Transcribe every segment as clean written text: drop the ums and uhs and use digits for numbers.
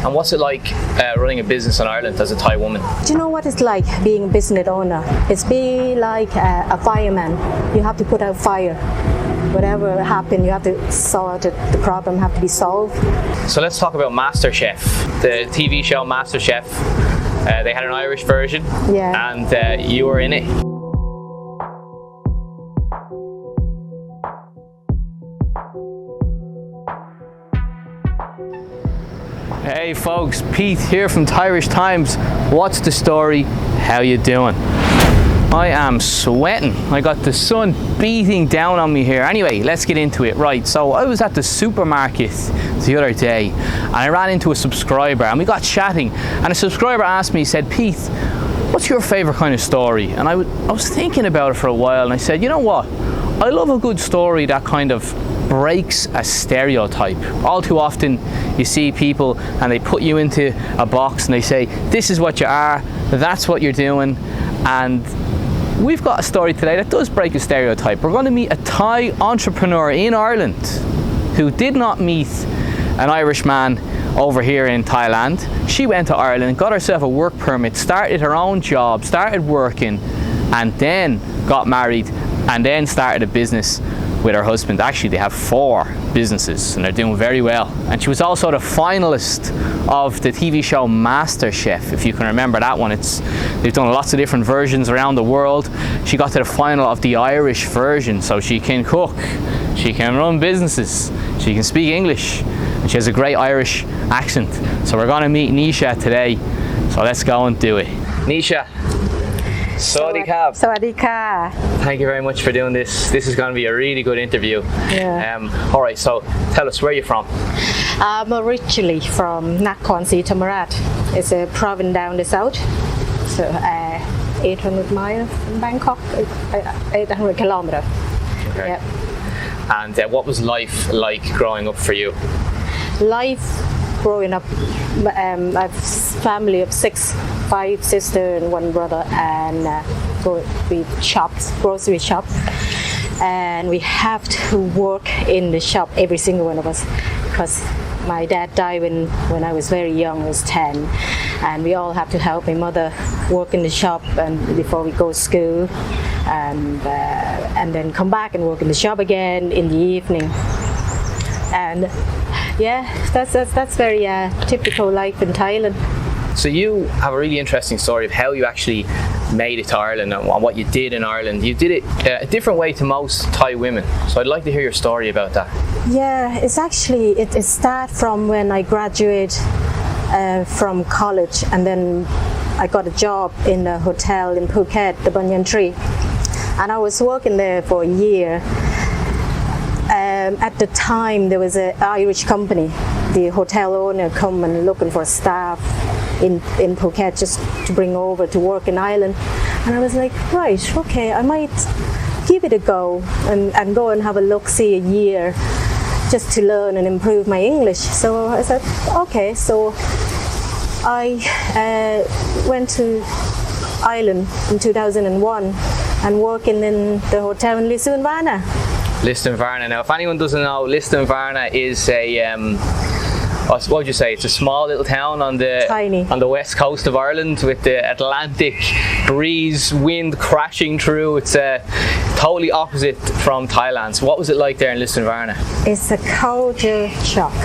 And what's it like running a business in Ireland as a Thai woman? Do you know what it's like being a business owner? It's be like a fireman. You have to put out fire. Whatever happened, you have to sort it. The problem have to be solved. So let's talk about Masterchef, the TV show Masterchef. They had an Irish version, Yeah. and you were in it. Hey folks, Pete here from Thairish Times. What's the story? How you doing? I am sweating. I got the sun beating down on me here. Anyway, let's get into it. Right, so I was at the supermarket the other day and I ran into a subscriber and we got chatting, and a subscriber asked me, he said, Pete, what's your favourite kind of story? And I was thinking about it for a while, and I said, you know what? I love a good story that kind of breaks a stereotype. All too often you see people and they put you into a box and they say, this is what you are, that's what you're doing. And we've got a story today that does break a stereotype. We're going to meet a Thai entrepreneur in Ireland who did not meet an Irish man over here in Thailand. She went to Ireland, got herself a work permit, started her own job, started working, and then got married, and then started a business with her husband. Actually, they have 4 businesses and they're doing very well. And she was also the finalist of the TV show Masterchef, if you can remember that one. They've done lots of different versions around the world. She got to the final of the Irish version, so she can cook, she can run businesses, she can speak English, and she has a great Irish accent. So we're going to meet Nicha today, so let's go and do it. Nicha, Sawadee Kap. Sawadee ka. Thank you very much for doing this. This is going to be a really good interview. Yeah. All right, so tell us, where are you from? I'm originally from Nakhon Sitamarat. It's a province down the south. So 800 miles from Bangkok, 800 kilometers. Okay. Yep. And what was life like growing up for you? Life growing up, I have a family of 5 sisters and 1 brother, and we shops, grocery shop, and we have to work in the shop, every single one of us, because my dad died when I was very young, I was 10, and we all have to help my mother work in the shop and before we go to school, and then come back and work in the shop again in the evening. And yeah, that's very typical life in Thailand. So you have a really interesting story of how you actually made it to Ireland and what you did in Ireland. You did it a different way to most Thai women. So I'd like to hear your story about that. Yeah, it's actually, it started from when I graduated from college, and then I got a job in a hotel in Phuket, the Banyan Tree. And I was working there for a year. At the time, there was an Irish company. The hotel owner come and looking for staff in Phuket just to bring over to work in Ireland. And I was like, right, okay, I might give it a go and go and have a look-see a year just to learn and improve my English. So I said, okay. So I went to Ireland in 2001 and working in the hotel in Lisdoonvarna. Lisdoonvarna. Now, if anyone doesn't know, Lisdoonvarna is a what would you say? It's a small little town on the west coast of Ireland with the Atlantic breeze, wind crashing through. It's totally opposite from Thailand. So what was it like there in Lisdoonvarna? It's a culture shock.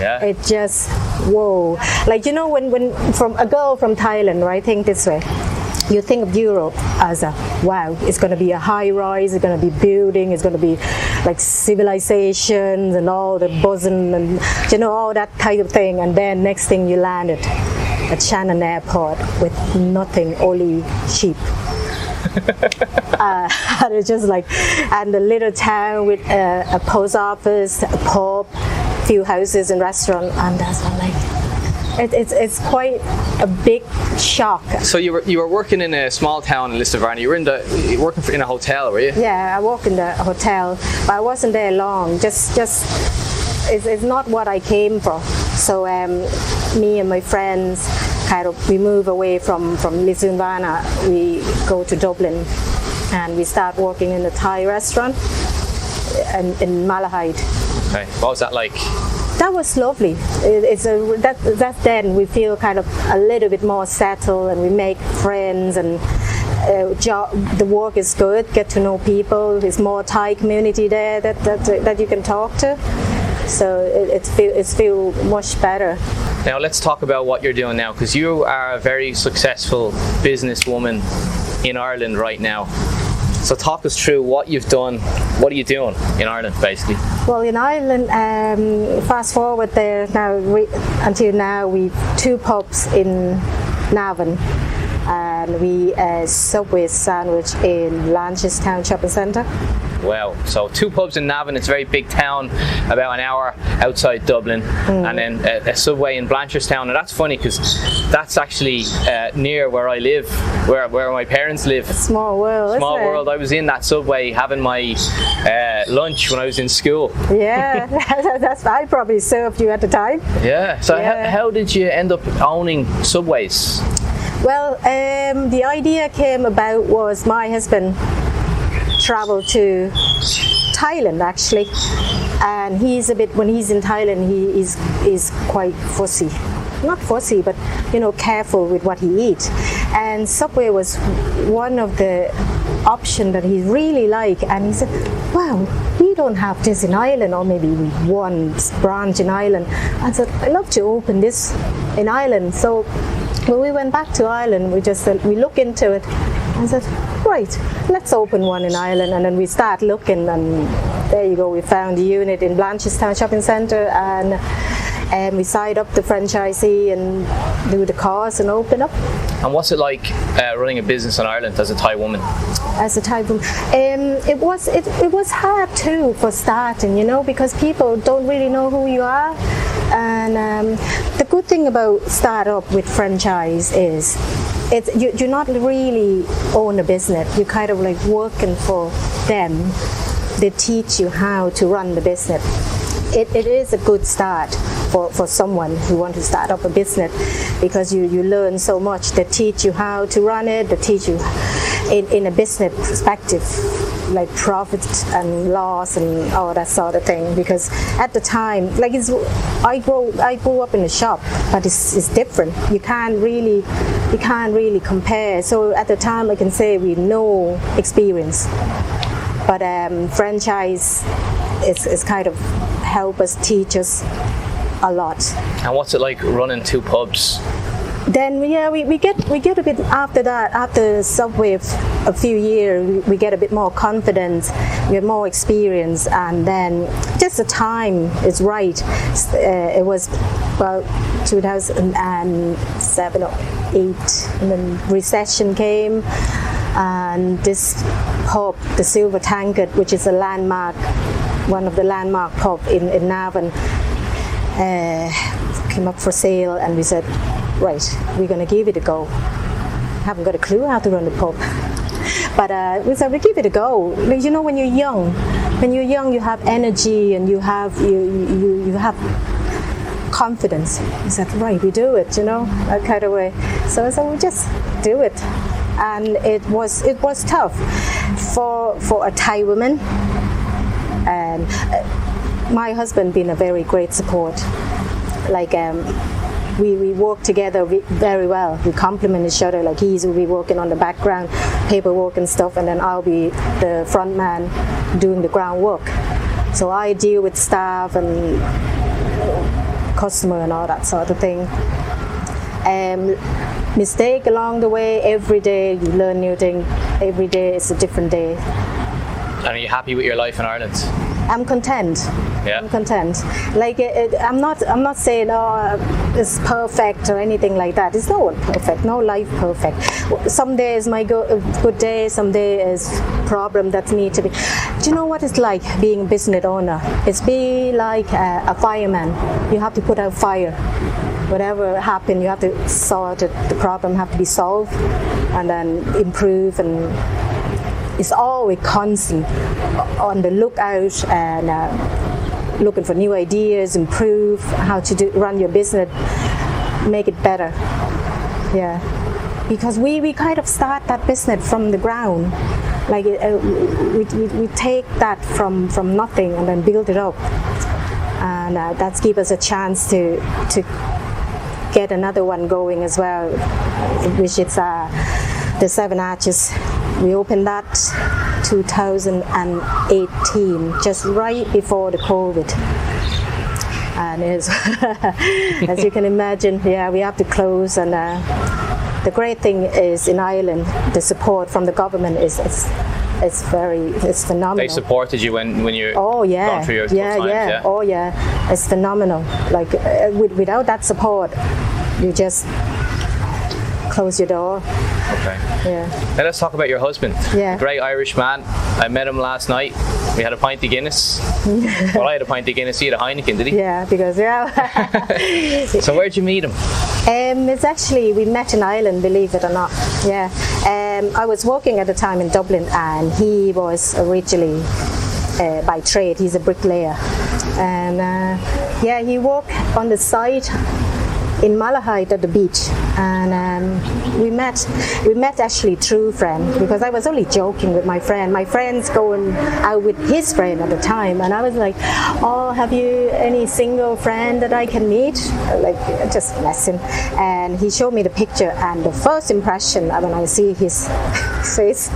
Yeah. It just, whoa. Like, you know, when from a girl from Thailand, right, think this way. You think of Europe as a, wow, it's going to be a high rise, it's going to be building, it's going to be like civilizations and all the buzzing and, you know, all that kind of thing. And then next thing you landed at Shannon Airport with nothing, only sheep. And it's just like, and the little town with a post office, a pub, few houses and restaurant, and that's like, it's quite a big shock. So you were working in a small town in Lisdoonvarna. You were working in a hotel, were you? Yeah, I worked in the hotel, but I wasn't there long. Just it's not what I came for. So me and my friends we move away from Lisdoonvarna. We go to Dublin, and we start working in a Thai restaurant in Malahide. Okay, what was that like? that was lovely. That then we feel kind of a little bit more settled, and we make friends, and the work is good. Get to know people. There's more Thai community there that you can talk to. So it feel much better. Now let's talk about what you're doing now, because you are a very successful businesswoman in Ireland right now. So talk us through what you've done. What are you doing in Ireland, basically? Well, in Ireland, fast forward there now until now, we've 2 pubs in Navan, and we Subway sandwich in Blanchardstown Shopping Centre. Wow, so 2 pubs in Navan. It's a very big town, about an hour outside Dublin, and then a Subway in Blanchardstown. And that's funny because that's actually near where I live, where my parents live. Small world, Small isn't it? world. I was in that Subway having my lunch when I was in school. Yeah, I probably served you at the time. Yeah, so Yeah. How did you end up owning Subways? Well, the idea came about was my husband traveled to Thailand actually, and when he's in Thailand, he is quite fussy. Not fussy, but careful with what he eats. And Subway was one of the option that he really liked, and he said, wow, we don't have this in Ireland, or maybe one branch in Ireland. I said, I'd love to open this in Ireland. So when we went back to Ireland, we looked into it and said, right, let's open one in Ireland. And then we start looking, and there you go, we found a unit in Blanchardstown Shopping Centre, and we signed up the franchisee and do the course and open up. And what's it like running a business in Ireland as a Thai woman? As a Thai woman, it was hard too for starting, because people don't really know who you are. And the good thing about startup with franchise is you're not really own a business. You're kind of like working for them. They teach you how to run the business. It is a good start for someone who wants to start up a business, because you learn so much. They teach you how to run it. They teach you in a business perspective, like profit and loss and all that sort of thing. Because at the time, I grew up in a shop, but it's different. You can't really compare. So at the time, I can say we no experience, but franchise is kind of help us, teach us a lot. And what's it like running 2 pubs? Then we get a bit after that. After Subway a few years, we get a bit more confidence, we have more experience, and then just the time is right. It was about 2007 or 8, and then recession came, and this pub, the Silver Tankard, which is one of the landmark pub in Navan, came up for sale, and we said, right, we're going to give it a go. Haven't got a clue how to run the pub, but we said we give it a go. When you're young, you have energy and you have confidence. We said, right, we do it, that kind of way. So we just do it, and it was tough for a Thai woman. And my husband been a very great support. We work together very well. We complement each other. Like he will be working on the background, paperwork and stuff, and then I'll be the front man doing the groundwork. So I deal with staff and customer and all that sort of thing. Mistake along the way. Every day you learn new thing. Every day is a different day. And are you happy with your life in Ireland? I'm content. Yeah. I'm content. I'm not saying it's perfect or anything like that. It's not perfect. No life perfect. Some days my good day. Some day is problem that need to be. Do you know what it's like being a business owner? It's be like a fireman. You have to put out fire. Whatever happened, you have to sort it. The problem have to be solved, and then improve, and it's always constant on the lookout and looking for new ideas, improve how to run your business, make it better. Yeah, because we kind of start that business from the ground. We take that from nothing and then build it up. and that's give us a chance to get another one going as well, which is the Seven Arches. We opened that 2018, just right before the COVID. And it's as you can imagine, yeah, we have to close. And the great thing is in Ireland, the support from the government is phenomenal. They supported you when you gone through your tough times, yeah. Oh yeah, it's phenomenal. Like without that support, you just close your door. Okay. Yeah. Now let's talk about your husband. Yeah. A great Irish man. I met him last night. We had a pint of Guinness. Well, I had a pint of Guinness. He had a Heineken, did he? Yeah, because So where'd you meet him? It's actually, we met in Ireland, believe it or not. Yeah. I was working at the time in Dublin, and he was originally by trade, he's a bricklayer. And he worked on the site in Malahide at the beach, and we met actually through friend, because I was only joking with my friend. My friend's going out with his friend at the time, and I was like, oh, have you any single friend that I can meet? Like, just messing. And he showed me the picture, and the first impression when I see his face,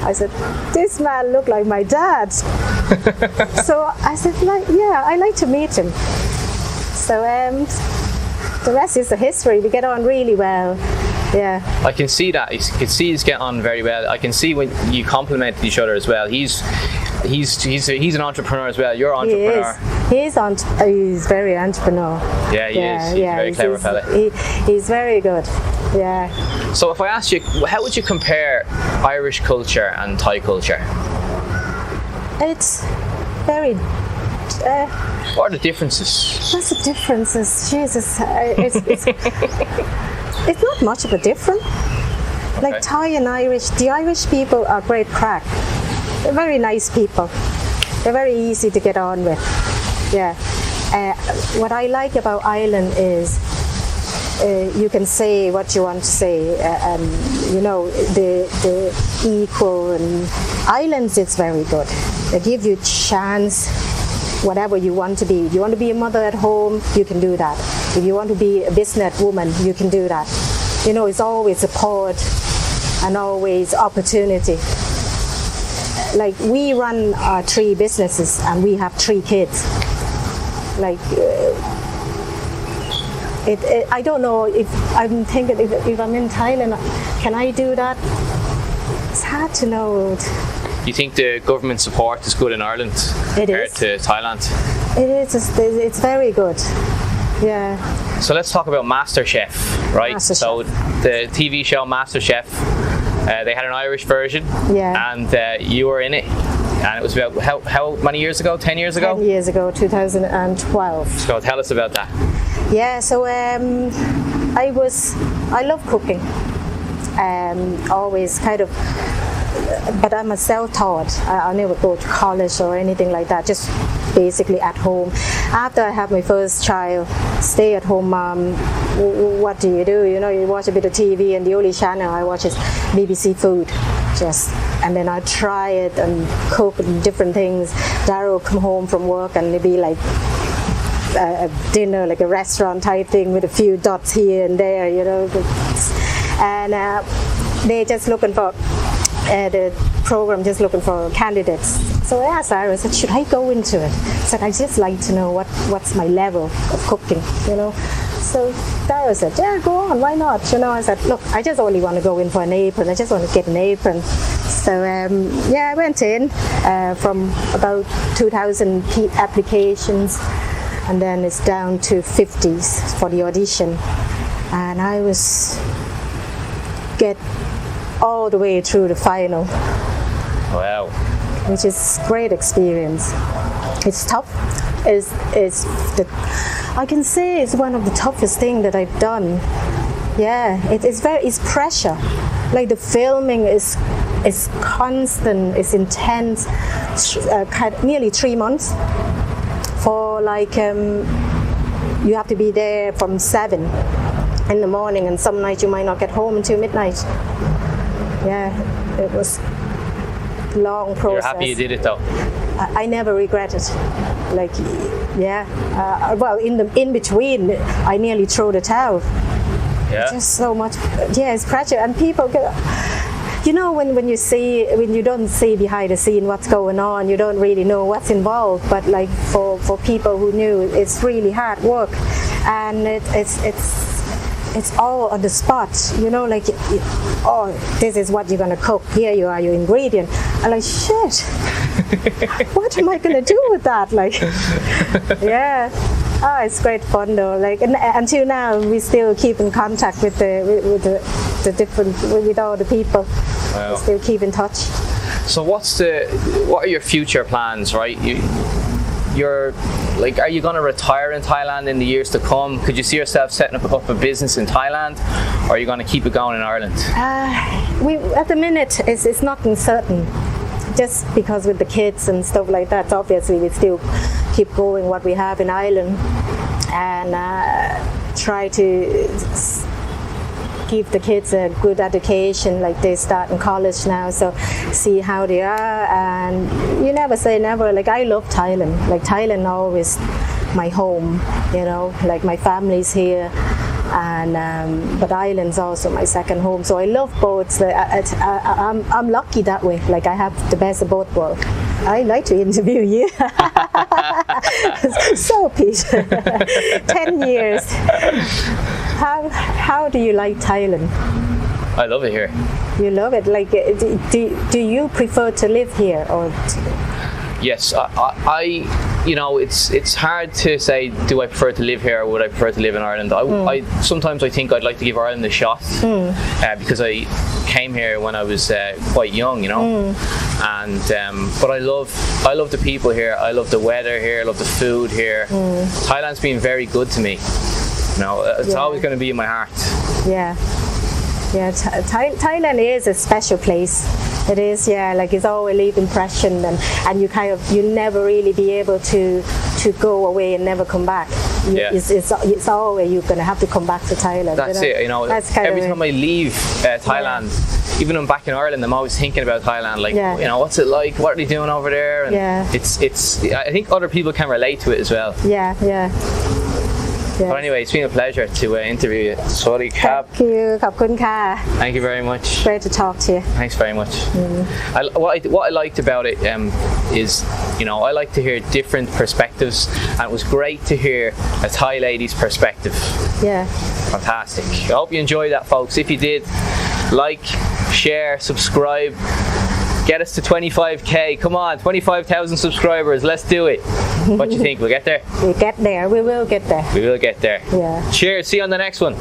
I said, this man looked like my dad. So I said, I'd like to meet him. So the rest is the history. We get on really well. Yeah. I can see that. I can see he's getting on very well. I can see when you compliment each other as well. He's an entrepreneur as well. You're an entrepreneur. He's very entrepreneur. Yeah, he is. He's a very clever fella. He's very good. Yeah. So if I asked you, how would you compare Irish culture and Thai culture? It's very. What are the differences? What's the differences? Jesus, it's not much of a difference. Like Thai and Irish, the Irish people are great crack. They're very nice people. They're very easy to get on with. Yeah. What I like about Ireland is you can say what you want to say. The equal, and Ireland's it's very good. They give you chance. Whatever you want to be. If you want to be a mother at home, you can do that. If you want to be a business woman, you can do that. It's always support and always opportunity. Like, we run our 3 businesses and we have 3 kids. Like, I don't know if I'm thinking if I'm in Thailand, can I do that? It's hard to know. You think the government support is good in Ireland compared to Thailand? It is. It's very good. Yeah. So let's talk about Masterchef, right? Masterchef. So the TV show Masterchef, they had an Irish version, and you were in it. And it was about how many years ago? 10 years ago? 10 years ago, 2012. So tell us about that. Yeah. So I love cooking. Always kind of. But I'm a self-taught. I never go to college or anything like that, just basically at home. After I have my first child, stay-at-home mom, what do? You watch a bit of TV, and the only channel I watch is BBC Food. And then I try it and cook different things. Dara will come home from work and it'll be like a dinner, like a restaurant type thing with a few dots here and there, And they're just looking for the program, just looking for candidates. So I asked Ira, I said, should I go into it? I said, I just like to know what's my level of cooking, So Ira said, yeah, go on, why not? I said, look, I just only want to go in for an apron. I just want to get an apron. So I went in from about 2,000 applications, and then it's down to 50s for the audition. And I get all the way through the final. Wow. Which is great experience. It's tough. I can say it's one of the toughest things that I've done. Yeah, it's pressure. Like, the filming is constant, it's intense. Nearly 3 months. For you have to be there from 7 in the morning, and some nights you might not get home until midnight. Yeah, it was long process. You're happy you did it though? I never regret it. Like, well, in between, I nearly threw the towel. Yeah. Just so much, it's pressure, and people get, you know, when you don't see behind the scene what's going on, you don't really know what's involved. But like for people who knew, it's really hard work, and it's all on the spot. You know, like, oh, this is what you're gonna cook. Here you are, your ingredient. I'm like, shit. What am I gonna do with that? Like, yeah. Oh, it's great fun though. Like, and until now, we still keep in contact with all the people. Wow. We still keep in touch. So what are your future plans, right? You're like, are you going to retire in Thailand in the years to come? Could you see yourself setting up a business in Thailand, or are you going to keep it going in Ireland? At the minute, it's nothing certain. Just because with the kids and stuff like that, obviously we still keep going what we have in Ireland, and try to give the kids a good education. Like, they start in college now, so see how they are. And you never say never. Like, I love Thailand. Like, Thailand always my home, you know, like my family's here. And but Ireland's also my second home, so I love both. I'm lucky that way. Like, I have the best of both worlds. I like to interview you. So, Pete, 10 years. How do you like Thailand? I love it here. You love it. Like, do you prefer to live here, or? Yes, I you know, it's hard to say, do I prefer to live here or would I prefer to live in Ireland? I sometimes I think I'd like to give Ireland a shot, because I came here when I was quite young, you know, and but I love the people here. I love the weather here. I love the food here. Thailand's been very good to me. You know, it's always going to be in my heart. Yeah. Thailand is a special place. It is, like, it's always leave impression, and you never really be able to go away and never come back. It's always you're gonna have to come back to Thailand. That's it. You know, every time I leave Thailand, even when I'm back in Ireland, I'm always thinking about Thailand. Like, you know, what's it like? What are they doing over there? And it's. I think other people can relate to it as well. Yeah. But anyway, it's been a pleasure to interview you. Sorry, Cap. Thank you. ขอบคุณค่ะ Thank you very much. Great to talk to you. Thanks very much. What I liked about it is, you know, I like to hear different perspectives, and it was great to hear a Thai lady's perspective. Yeah. Fantastic. I hope you enjoyed that, folks. If you did, like, share, subscribe. Get us to 25k. Come on, 25,000 subscribers. Let's do it. What do you think? We'll get there? We get there. We will get there. We will get there. Yeah. Cheers. See you on the next one.